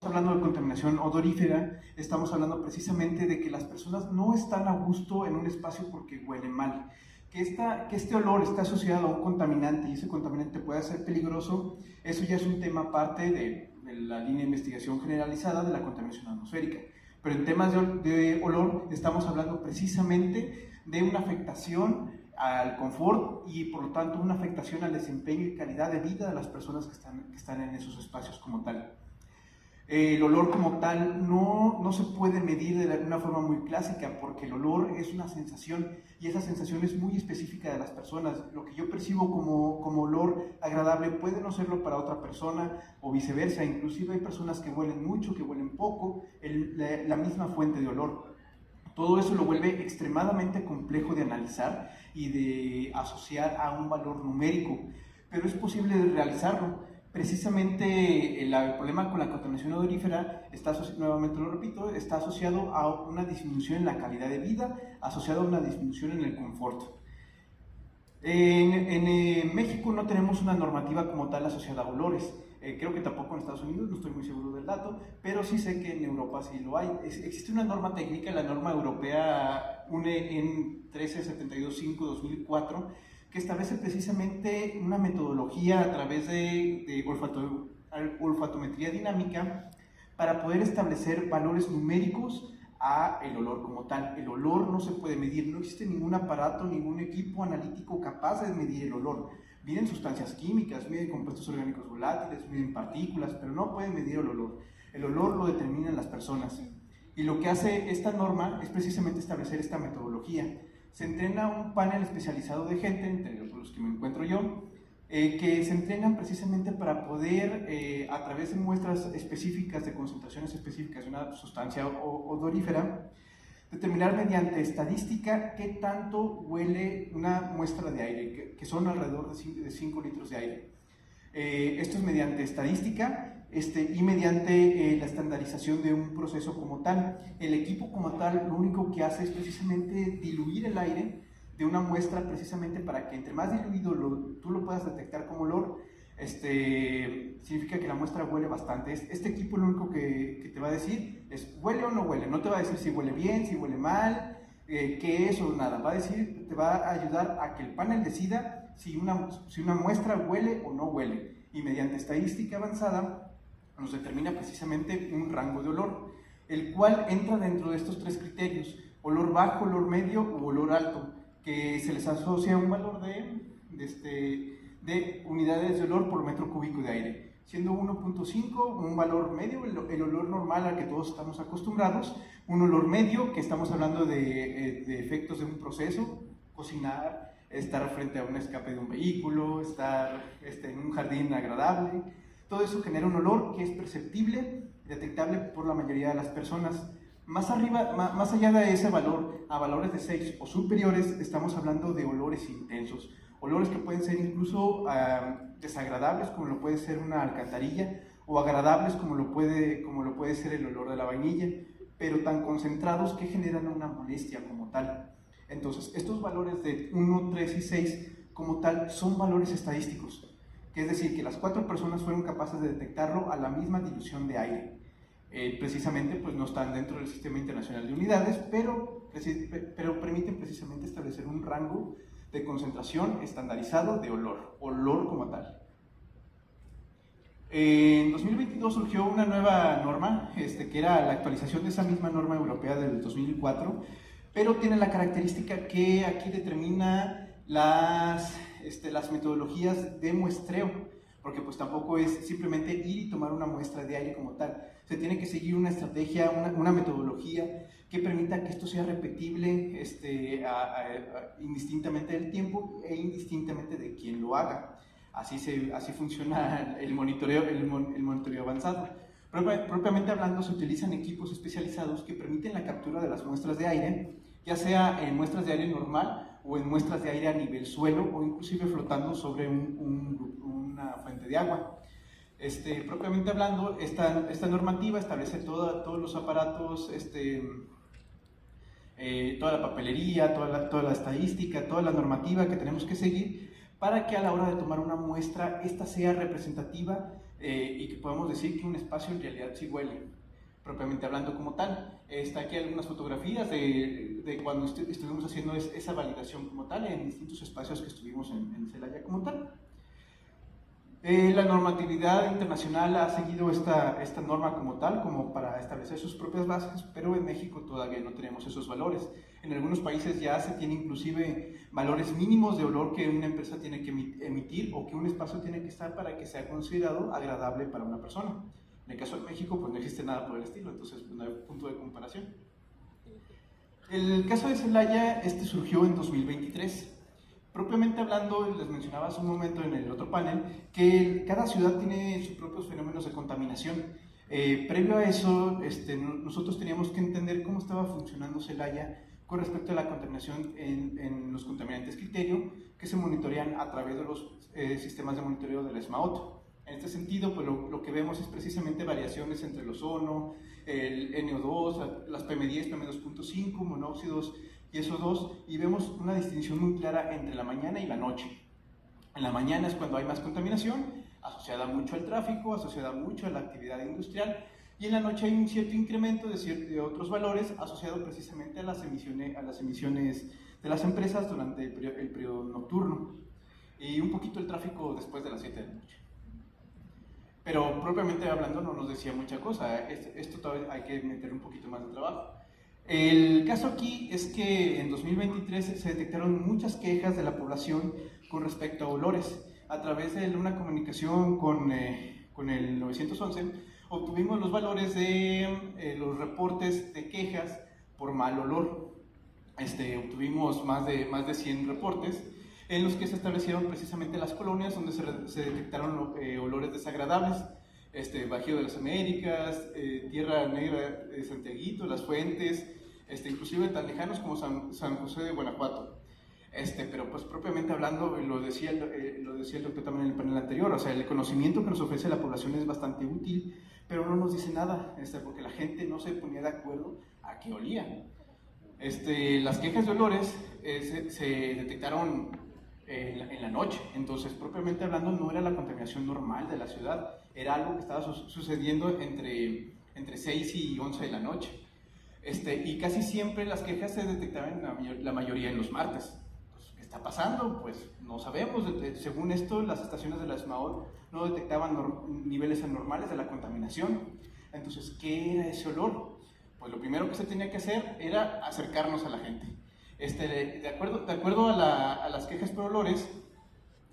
Hablando de contaminación odorífera, estamos hablando precisamente de que las personas no están a gusto en un espacio porque huele mal. Que este olor está asociado a un contaminante y ese contaminante puede ser peligroso, eso ya es un tema aparte de la línea de investigación generalizada de la contaminación atmosférica. Pero en temas de olor estamos hablando precisamente de una afectación al confort y por lo tanto una afectación al desempeño y calidad de vida de las personas que están en esos espacios como tal. El olor como tal no se puede medir de una forma muy clásica porque el olor es una sensación y esa sensación es muy específica de las personas. Lo que yo percibo como olor agradable puede no serlo para otra persona o viceversa. Inclusive hay personas que huelen mucho, que huelen poco, la misma fuente de olor. Todo eso lo vuelve extremadamente complejo de analizar y de asociar a un valor numérico, pero es posible realizarlo. Precisamente el problema con la contaminación odorífera está nuevamente lo repito, está asociado a una disminución en la calidad de vida, asociado a una disminución en el confort. En México no tenemos una normativa como tal asociada a olores. Creo que tampoco en Estados Unidos, no estoy muy seguro del dato, pero sí sé que en Europa sí lo hay. Existe una norma técnica, la norma europea UNE en 13725-2004, que establece precisamente una metodología a través de olfatometría dinámica para poder establecer valores numéricos a el olor como tal. El olor no se puede medir, no existe ningún aparato, ningún equipo analítico capaz de medir el olor. Miden sustancias químicas, miden compuestos orgánicos volátiles, miden partículas, pero no pueden medir el olor. El olor lo determinan las personas. Y lo que hace esta norma es precisamente establecer esta metodología. Se entrena un panel especializado de gente, entre los que me encuentro yo, que se entrenan precisamente para poder, a través de muestras específicas, de concentraciones específicas de una sustancia odorífera, determinar mediante estadística qué tanto huele una muestra de aire, que son alrededor de 5 litros de aire. Esto es mediante estadística y mediante la estandarización de un proceso como tal. El equipo como tal lo único que hace es precisamente diluir el aire de una muestra precisamente para que entre más diluido tú lo puedas detectar como olor, significa que la muestra huele bastante. Este equipo lo único que te va a decir es huele o no huele, no te va a decir si huele bien, si huele mal, qué es o nada, te va a ayudar a que el panel decida si una muestra huele o no huele, y mediante estadística avanzada nos determina precisamente un rango de olor, el cual entra dentro de estos tres criterios: olor bajo, olor medio u olor alto, que se les asocia un valor de unidades de olor por metro cúbico de aire, siendo 1.5 un valor medio, el olor normal al que todos estamos acostumbrados, un olor medio que estamos hablando de efectos de un proceso, cocinar, estar frente a un escape de un vehículo, estar en un jardín agradable. Todo eso genera un olor que es perceptible, detectable por la mayoría de las personas. Más allá de ese valor, a valores de 6 o superiores, estamos hablando de olores intensos. Olores que pueden ser incluso desagradables, como lo puede ser una alcantarilla, o agradables, como lo puede ser el olor de la vainilla, pero tan concentrados que generan una molestia como tal. Entonces, estos valores de 1, 3 y 6 como tal son valores estadísticos, que es decir, que las 4 personas fueron capaces de detectarlo a la misma dilución de aire. Precisamente pues no están dentro del Sistema Internacional de Unidades, pero permiten precisamente establecer un rango de concentración estandarizado de olor como tal. En 2022 surgió una nueva norma, que era la actualización de esa misma norma europea del 2004, pero tiene la característica que aquí determina las metodologías de muestreo, porque pues tampoco es simplemente ir y tomar una muestra de aire como tal. Se tiene que seguir una estrategia, una metodología que permita que esto sea repetible indistintamente del tiempo e indistintamente de quien lo haga. Así funciona el monitoreo avanzado. Propiamente hablando, se utilizan equipos especializados que permiten la captura de las muestras de aire, ya sea en muestras de aire normal o en muestras de aire a nivel suelo o inclusive flotando sobre una fuente de agua. Propiamente hablando, esta normativa establece todos los aparatos, toda la papelería, toda la estadística, toda la normativa que tenemos que seguir para que a la hora de tomar una muestra esta sea representativa y que podemos decir que un espacio en realidad sí huele, propiamente hablando como tal. Está aquí algunas fotografías de cuando estuvimos haciendo esa validación como tal en distintos espacios que estuvimos en Celaya como tal. La normatividad internacional ha seguido esta norma como tal, como para establecer sus propias bases, pero en México todavía no tenemos esos valores. En algunos países ya se tiene inclusive valores mínimos de olor que una empresa tiene que emitir o que un espacio tiene que estar para que sea considerado agradable para una persona. En el caso de México, pues no existe nada por el estilo, entonces no hay punto de comparación. El caso de Celaya, surgió en 2023. Propiamente hablando, les mencionaba hace un momento en el otro panel que cada ciudad tiene sus propios fenómenos de contaminación. Previo a eso, nosotros teníamos que entender cómo estaba funcionando Celaya con respecto a la contaminación en los contaminantes criterio que se monitorean a través de los sistemas de monitoreo del SMAOT. En este sentido, pues lo que vemos es precisamente variaciones entre el ozono, el NO2, las PM10, PM2.5, monóxidos y SO2, y vemos una distinción muy clara entre la mañana y la noche. En la mañana es cuando hay más contaminación, asociada mucho al tráfico, asociada mucho a la actividad industrial, y en la noche hay un cierto incremento de otros valores asociado precisamente a las emisiones de las empresas durante el periodo nocturno, y un poquito el tráfico después de las 7 de la noche. Pero propiamente hablando no nos decía mucha cosa, esto todavía hay que meter un poquito más de trabajo. El caso aquí es que en 2023 se detectaron muchas quejas de la población con respecto a olores. A través de una comunicación con el 911, obtuvimos los valores de los reportes de quejas por mal olor. Obtuvimos más de 100 reportes en los que se establecieron precisamente las colonias donde se detectaron olores desagradables. Bajío de las Américas, Tierra Negra de Santiaguito, Las Fuentes, inclusive tan lejanos como San José de Guanajuato. Pero pues propiamente hablando, lo decía el doctor también en el panel anterior, o sea, el conocimiento que nos ofrece la población es bastante útil, pero no nos dice nada, porque la gente no se ponía de acuerdo a qué olía. Las quejas de olores se detectaron en la noche, entonces propiamente hablando no era la contaminación normal de la ciudad, era algo que estaba sucediendo entre 6 y 11 de la noche. Y casi siempre las quejas se detectaban la mayoría en los martes. Entonces, ¿qué está pasando? Pues no sabemos. Según esto, las estaciones de la SMAOT no detectaban niveles anormales de la contaminación. Entonces, ¿qué era ese olor? Pues lo primero que se tenía que hacer era acercarnos a la gente. De acuerdo a las quejas por olores,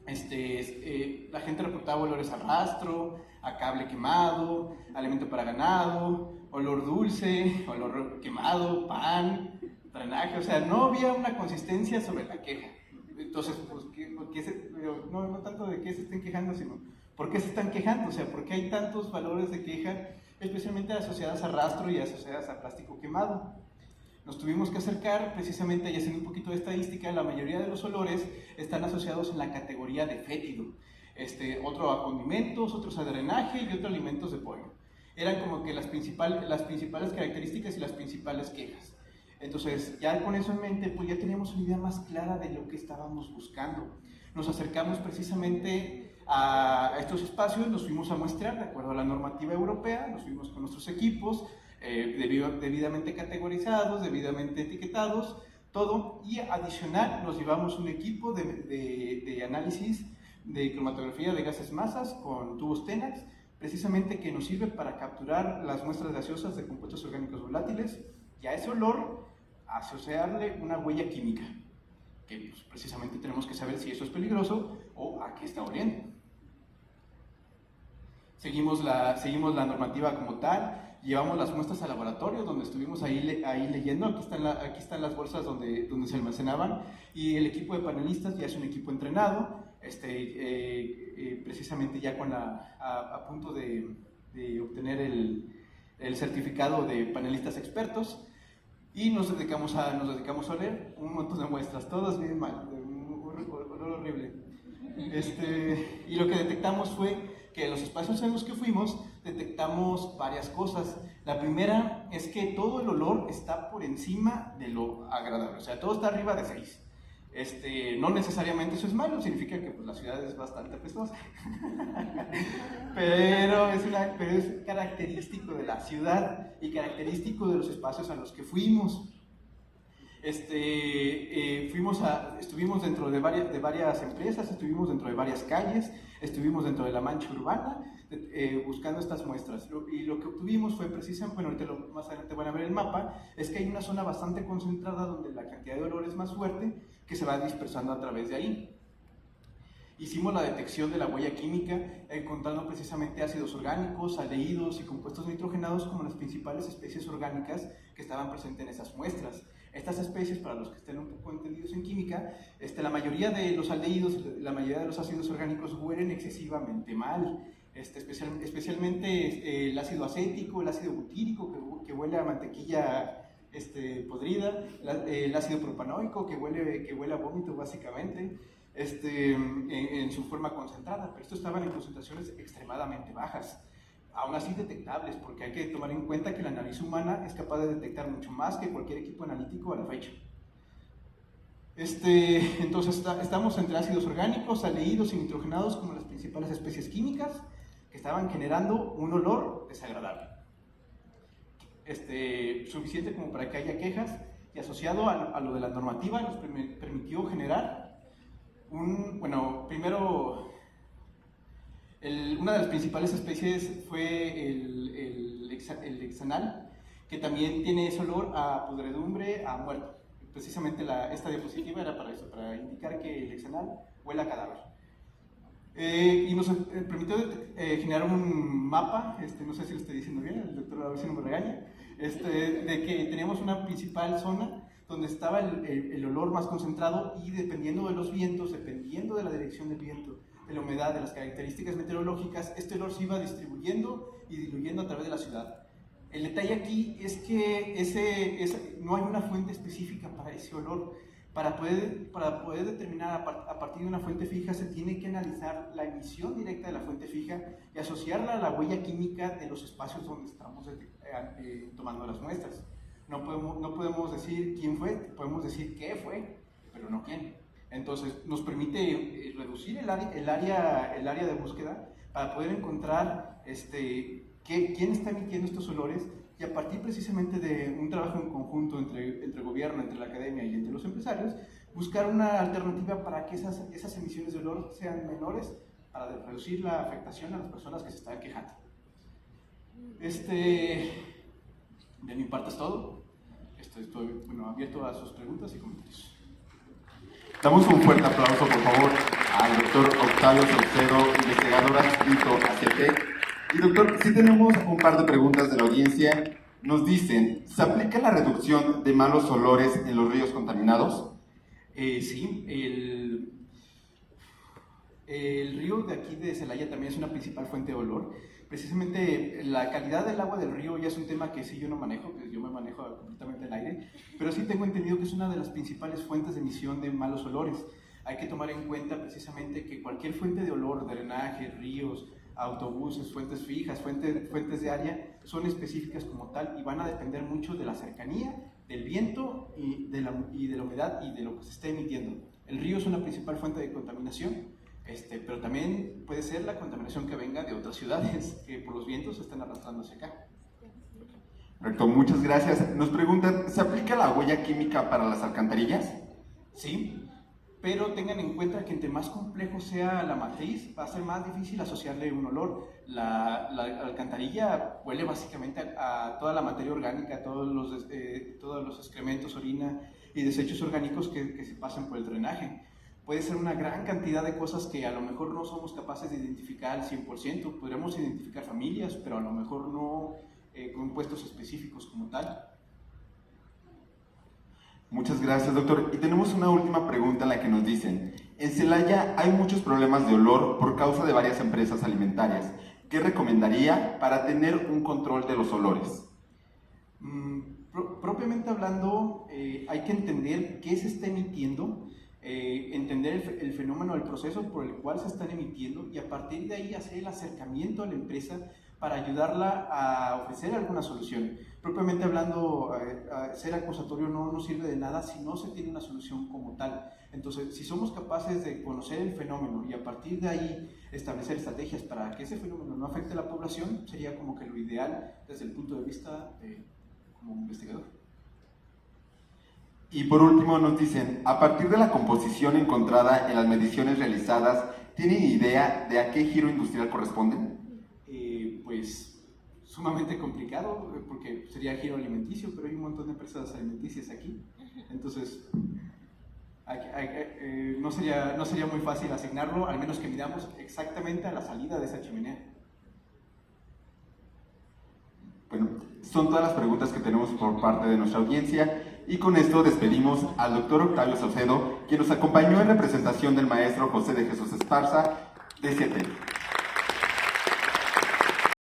la gente reportaba olores a rastro, a cable quemado, alimento para ganado, olor dulce, olor quemado, pan, drenaje, o sea, no había una consistencia sobre la queja. Entonces, pues, no tanto de qué se estén quejando, sino por qué se están quejando, o sea, por qué hay tantos valores de queja, especialmente asociadas a rastro y asociadas a plástico quemado. Nos tuvimos que acercar precisamente, y haciendo un poquito de estadística, la mayoría de los olores están asociados en la categoría de fétido. Otro a condimentos, otros a drenaje y otros a alimentos de pollo. Eran como que las principales características y las principales quejas. Entonces, ya con eso en mente, pues ya teníamos una idea más clara de lo que estábamos buscando. Nos acercamos precisamente a estos espacios, los fuimos a muestrear de acuerdo a la normativa europea, nos fuimos con nuestros equipos, debidamente categorizados, debidamente etiquetados, todo, y adicional nos llevamos un equipo de análisis de cromatografía de gases masas con tubos TENAX, precisamente que nos sirve para capturar las muestras gaseosas de compuestos orgánicos volátiles y a ese olor asociarle una huella química, que pues, precisamente tenemos que saber si eso es peligroso o a qué está oliendo. Seguimos la normativa como tal, llevamos las muestras al laboratorio donde estuvimos ahí leyendo, aquí están las bolsas donde se almacenaban, y el equipo de panelistas ya es un equipo entrenado, precisamente ya a punto de obtener el certificado de panelistas expertos, y nos dedicamos a oler un montón de muestras, todas bien mal, un olor horrible. Y lo que detectamos fue que en los espacios en los que fuimos detectamos varias cosas. La primera es que todo el olor está por encima de lo agradable, o sea, todo está arriba de 6. No necesariamente eso es malo, significa que pues, la ciudad es bastante apestosa. pero es característico de la ciudad y característico de los espacios a los que fuimos. Estuvimos dentro de varias empresas, estuvimos dentro de varias calles, estuvimos dentro de la mancha urbana buscando estas muestras. Y lo que obtuvimos fue precisamente, bueno, ahorita más adelante van a ver el mapa, es que hay una zona bastante concentrada donde la cantidad de olor es más fuerte que se va dispersando a través de ahí. Hicimos la detección de la huella química encontrando precisamente ácidos orgánicos, aldehídos y compuestos nitrogenados como las principales especies orgánicas que estaban presentes en esas muestras. Estas especies, para los que estén un poco entendidos en química, la mayoría de los aldehídos, la mayoría de los ácidos orgánicos huelen excesivamente mal, especialmente el ácido acético, el ácido butírico que huele a mantequilla podrida, el ácido propanoico que huele a vómito básicamente, en su forma concentrada, pero estos estaban en concentraciones extremadamente bajas, aún así detectables, porque hay que tomar en cuenta que la nariz humana es capaz de detectar mucho más que cualquier equipo analítico a la fecha. Entonces estamos entre ácidos orgánicos, aldehídos y nitrogenados como las principales especies químicas que estaban generando un olor desagradable. Suficiente como para que haya quejas, y asociado a lo de la normativa nos permitió generar primero una de las principales especies fue el hexanal, que también tiene ese olor a podredumbre, a muerto. Precisamente esta diapositiva era para eso, para indicar que el hexanal huele a cadáver. Y nos permitió generar un mapa, no sé si lo estoy diciendo bien, el doctor a ver si no me regaña, de que teníamos una principal zona donde estaba el olor más concentrado, y dependiendo de los vientos, dependiendo de la dirección del viento, de la humedad, de las características meteorológicas, este olor se iba distribuyendo y diluyendo a través de la ciudad. El detalle aquí es que no hay una fuente específica para ese olor. Para poder determinar a partir de una fuente fija, se tiene que analizar la emisión directa de la fuente fija y asociarla a la huella química de los espacios donde estamos tomando las muestras. No podemos decir quién fue, podemos decir qué fue, pero no quién. Entonces nos permite reducir el área de búsqueda para poder encontrar quién está emitiendo estos olores, y a partir precisamente de un trabajo en conjunto entre el gobierno, entre la academia y entre los empresarios, buscar una alternativa para que esas emisiones de olor sean menores, para reducir la afectación a las personas que se están quejando. De mi parte es todo. Estoy abierto a sus preguntas y comentarios. Damos un fuerte aplauso, por favor, al doctor Octavio Saucedo, investigador adscrito a CETEC. Y doctor, sí tenemos un par de preguntas de la audiencia. Nos dicen, ¿se aplica la reducción de malos olores en los ríos contaminados? Sí, el río de aquí de Celaya también es una principal fuente de olor. Precisamente la calidad del agua del río ya es un tema que sí yo no manejo, que yo me manejo completamente el aire, pero sí tengo entendido que es una de las principales fuentes de emisión de malos olores. Hay que tomar en cuenta precisamente que cualquier fuente de olor, drenaje, ríos, autobuses, fuentes fijas, fuentes de área, son específicas como tal y van a depender mucho de la cercanía, del viento y de la humedad y de lo que se esté emitiendo. El río es una principal fuente de contaminación, pero también puede ser la contaminación que venga de otras ciudades que por los vientos están arrastrando hacia acá. Correcto, muchas gracias. Nos preguntan, ¿se aplica la huella química para las alcantarillas? Sí, pero tengan en cuenta que entre más complejo sea la matriz, va a ser más difícil asociarle un olor. La alcantarilla huele básicamente a toda la materia orgánica, a todos los excrementos, orina y desechos orgánicos que se pasan por el drenaje. Puede ser una gran cantidad de cosas que a lo mejor no somos capaces de identificar al 100%. Podríamos identificar familias, pero a lo mejor no compuestos específicos como tal. Muchas gracias, doctor. Y tenemos una última pregunta en la que nos dicen, en Celaya hay muchos problemas de olor por causa de varias empresas alimentarias. ¿Qué recomendaría para tener un control de los olores? Propiamente hablando, hay que entender qué se está emitiendo, entender el fenómeno, el proceso por el cual se están emitiendo, y a partir de ahí hacer el acercamiento a la empresa para ayudarla a ofrecer alguna solución. Propiamente hablando, ser acusatorio no sirve de nada si no se tiene una solución como tal. Entonces, si somos capaces de conocer el fenómeno y a partir de ahí establecer estrategias para que ese fenómeno no afecte a la población, sería como que lo ideal desde el punto de vista como investigador. Y por último nos dicen, a partir de la composición encontrada en las mediciones realizadas, ¿tienen idea de a qué giro industrial corresponden? Pues sumamente complicado, porque sería giro alimenticio, pero hay un montón de empresas alimenticias aquí, entonces no sería muy fácil asignarlo, al menos que midamos exactamente a la salida de esa chimenea. Bueno, son todas las preguntas que tenemos por parte de nuestra audiencia y con esto despedimos al doctor Octavio Saucedo, quien nos acompañó en representación del maestro José de Jesús Esparza, de CETEC.